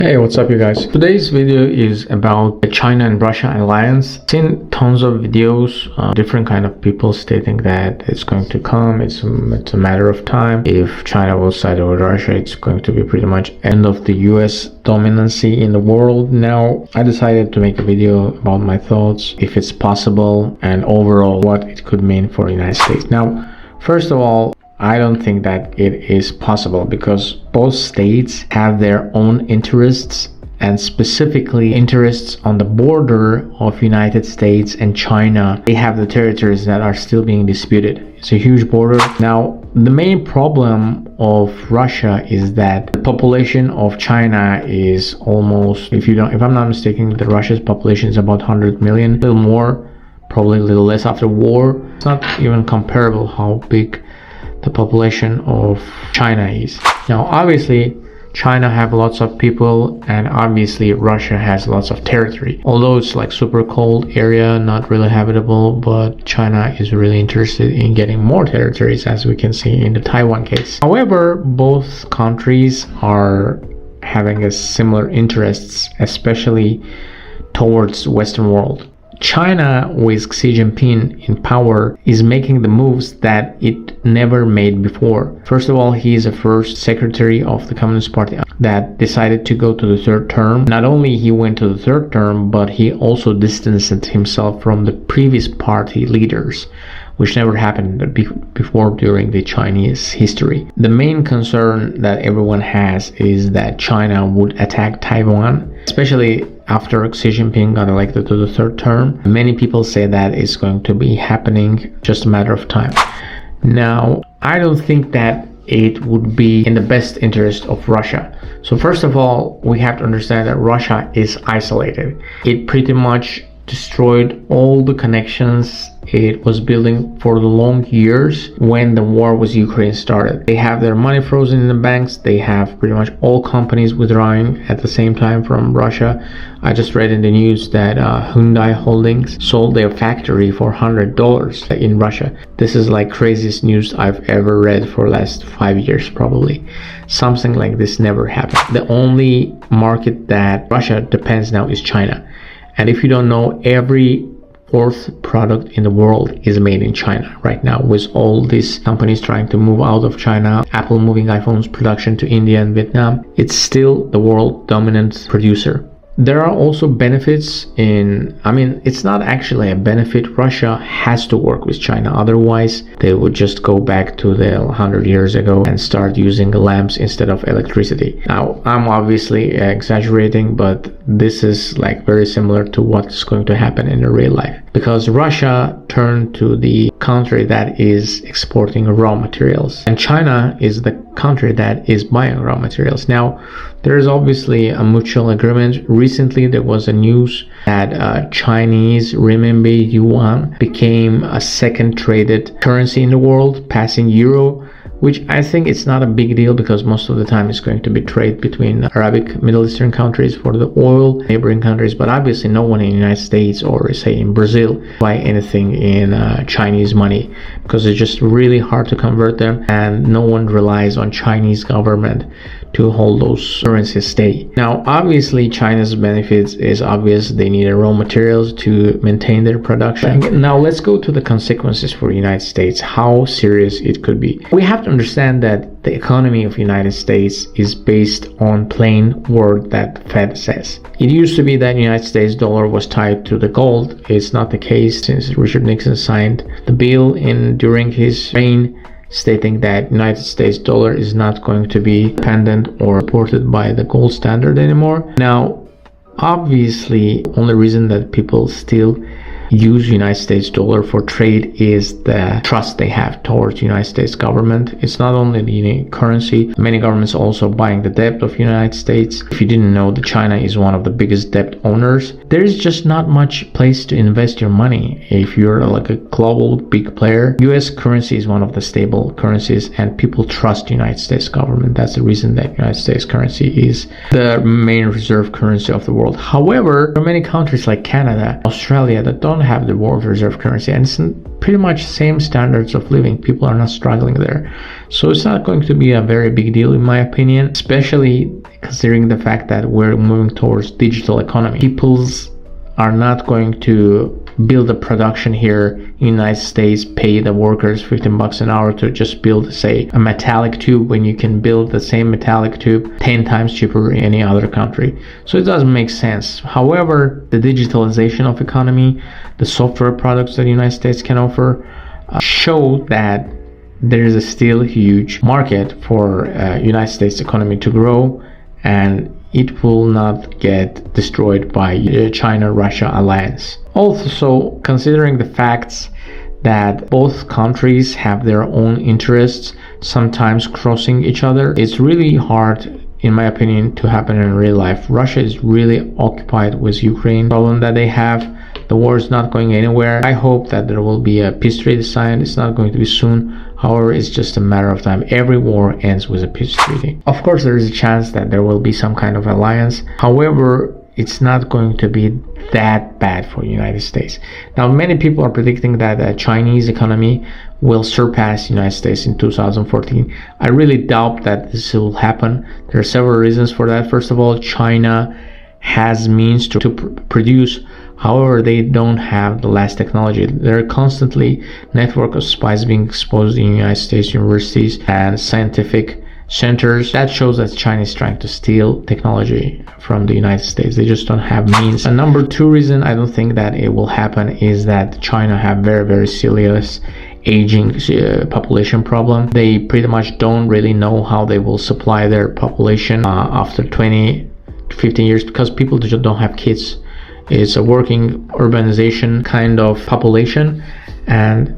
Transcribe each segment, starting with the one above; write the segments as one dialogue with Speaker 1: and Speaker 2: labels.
Speaker 1: Hey, what's up you guys? Today's video is about the China and Russia alliance. I've seen tons of videos, different kind of people stating that it's going to come, it's a matter of time. If China will side with Russia, it's going to be pretty much end of the US dominancy in the world. Now, I decided to make a video about my thoughts, if it's possible, and overall what it could mean for the United States. Now, first of all, I don't think that it is possible because both states have their own interests, and specifically interests on the border of United States and China. They have the territories that are still being disputed. It's a huge border. Now, the main problem of Russia is that the population of China is almost, if I'm not mistaken, the Russia's population is about 100 million, a little more, probably a little less after war. It's not even comparable how big the population of China is. Now, obviously, China have lots of people, and obviously Russia has lots of territory. Although it's like super cold area, not really habitable, but China is really interested in getting more territories, as we can see in the Taiwan case. However, both countries are having a similar interests, especially towards Western world. China, with Xi Jinping in power, is making the moves that it never made before. First of all, he is the first secretary of the Communist Party that decided to go to the third term. Not only he went to the third term, but he also distanced himself from the previous party leaders, which never happened before during the Chinese history. The main concern that everyone has is that China would attack Taiwan, especially after Xi Jinping got elected to the third term. Many people say that it's going to be happening, just a matter of time. Now, I don't think that it would be in the best interest of Russia. So first of all, we have to understand that Russia is isolated. It pretty much destroyed all the connections it was building for the long years when the war with Ukraine started. They have their money frozen in the banks. They have pretty much all companies withdrawing at the same time from Russia. I just read in the news that Hyundai Holdings sold their factory for $100 in Russia. This is like craziest news I've ever read for the last 5 years probably. Something like this never happened. The only market that Russia depends now is China. And if you don't know, every fourth product in the world is made in China right now, with all these companies trying to move out of China, Apple moving iPhones production to India and Vietnam. It's still the world dominant producer. There are also benefits it's not actually a benefit. Russia has to work with China, otherwise they would just go back to the 100 years ago and start using lamps instead of electricity. Now, I'm obviously exaggerating, but this is like very similar to what's going to happen in the real life, because Russia turned to the country that is exporting raw materials, and China is the country that is buying raw materials. Now, there is obviously a mutual agreement. Recently, there was a news that Chinese renminbi yuan became a second traded currency in the world, passing euro, which I think it's not a big deal because most of the time it's going to be trade between Arabic Middle Eastern countries for the oil, neighboring countries, but obviously no one in the United States or say in Brazil buy anything in Chinese money because it's just really hard to convert them, and no one relies on Chinese government to hold those currencies steady. Now, obviously China's benefits is obvious. They need raw materials to maintain their production. Now let's go to the consequences for the United States, how serious it could be. We have to understand that the economy of the United States is based on plain word that Fed says. It used to be that the United States dollar was tied to the gold. It's not the case since Richard Nixon signed the bill during his reign, stating that United States dollar is not going to be dependent or supported by the gold standard anymore. Now, obviously, only reason that people still use United States dollar for trade is the trust they have towards the United States government. It's not only the currency. Many governments also buying the debt of United States. If you didn't know, that China is one of the biggest debt owners. There's just not much place to invest your money if you're like a global big player. US currency is one of the stable currencies, and people trust the United States government. That's the reason that United States currency is the main reserve currency of the world. However, there are many countries like Canada, Australia that don't have the world reserve currency, and it's pretty much same standards of living. People are not struggling there, so it's not going to be a very big deal in my opinion. Especially considering the fact that we're moving towards digital economy. People's are not going to build a production here in the United States, pay the workers $15 an hour to just build, say, a metallic tube when you can build the same metallic tube 10 times cheaper in any other country. So it doesn't make sense. However, the digitalization of economy, the software products that the United States can offer show that there is a still huge market for United States economy to grow, and it will not get destroyed by China-Russia alliance. Also, considering the facts that both countries have their own interests, sometimes crossing each other, it's really hard, in my opinion, to happen in real life. Russia is really occupied with Ukraine problem that they have. The war is not going anywhere. I hope that there will be a peace treaty signed. It's not going to be soon. However, it's just a matter of time. Every war ends with a peace treaty. Of course, there is a chance that there will be some kind of alliance. However, it's not going to be that bad for the United States. Now, many people are predicting that the Chinese economy will surpass the United States in 2014. I really doubt that this will happen. There are several reasons for that. First of all, China has means to produce. However, they don't have the last technology. There are constantly network of spies being exposed in United States universities and scientific centers. That shows that China is trying to steal technology from the United States. They just don't have means. And number two reason I don't think that it will happen is that China have very serious aging population problem. They pretty much don't really know how they will supply their population after 20 to 15 years, because people just don't have kids. It's a working urbanization kind of population, and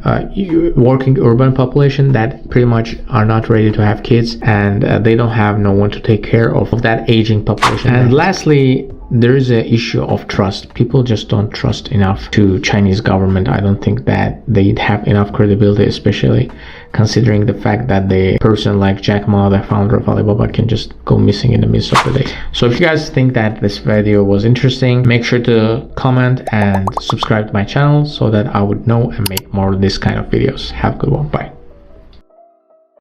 Speaker 1: working urban population that pretty much are not ready to have kids, and they don't have no one to take care of that aging population. And lastly, there is an issue of trust. People just don't trust enough to Chinese government. I don't think that they have enough credibility, especially considering the fact that the person like Jack Ma, the founder of Alibaba, can just go missing in the midst of the day. So if you guys think that this video was interesting, make sure to comment and subscribe to my channel so that I would know and make more of this kind of videos. Have a good one. Bye.